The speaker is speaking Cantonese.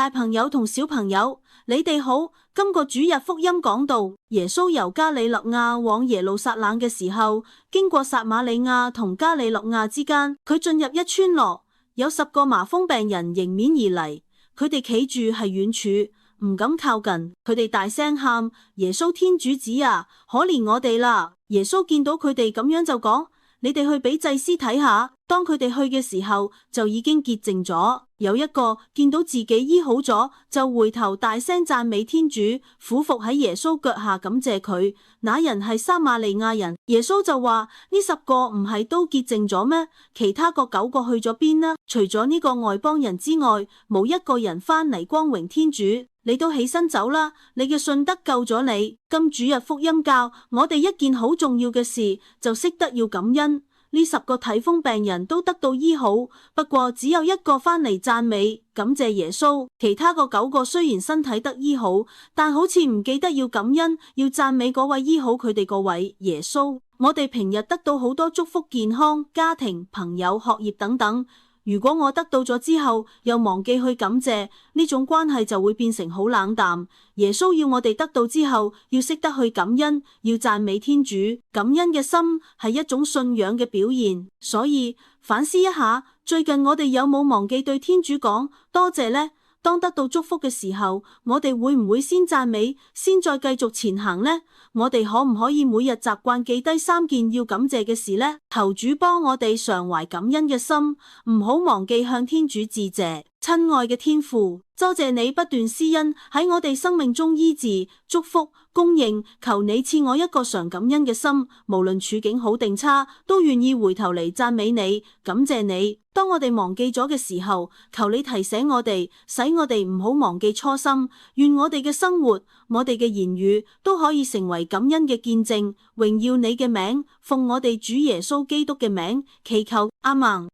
大朋友同小朋友，你哋好。今個主日福音講到，耶穌由加里肋亞往耶路撒冷嘅時候，經過撒瑪利亞同加里肋亞之間，佢進入一村落，有10個麻風病人迎面而嚟，佢哋企住係遠處，唔敢靠近，佢哋大聲喊：耶穌天主子啊，可憐我哋啦！耶穌見到佢哋咁樣就講：你哋去俾祭司睇下。當佢哋去嘅時候，就已經潔淨咗。有一個見到自己醫好咗，就回頭大聲讚美天主，俯伏喺耶穌腳下感謝佢。那人係撒瑪利亞人。耶穌就話：呢10個唔係都潔淨咗咩？其他個9個去咗邊呢？除咗呢個外邦人之外，冇一個人翻嚟光榮天主。你都起身走啦，你嘅信德救咗你。今主日福音教我哋一件好重要嘅事，就識得要感恩。呢10個體瘋病人都得到醫好，不過只有一個翻嚟讚美感謝耶穌，其他個9個雖然身體得醫好，但好似唔記得要感恩，要讚美嗰位醫好佢哋嗰位耶穌。我哋平日得到好多祝福、健康、家庭、朋友、學業等等。如果我得到咗之後，又忘記去感謝，呢種關係就會變成好冷淡。耶穌要我哋得到之後，要識得去感恩，要讚美天主。感恩嘅心係一種信仰嘅表現。所以反思一下，最近我哋有冇忘記對天主講多謝呢？當得到祝福嘅時候，我哋會唔會先讚美，先再繼續前行呢？我哋可唔可以每日習慣記低3件要感謝嘅事呢？求主幫我哋常懷感恩嘅心，唔好忘記向天主致謝。親愛嘅天父，多謝你不斷施恩喺我哋生命中醫治、祝福、供應，求你賜我一個常感恩嘅心，無論處境好定差，都願意回頭嚟讚美你、感謝你。當我哋忘記咗嘅時候，求你提醒我哋，使我哋唔好忘記初心。願我哋嘅生活、我哋嘅言語都可以成為感恩嘅見證，榮耀你嘅名，奉我哋主耶穌基督嘅名祈求，阿們。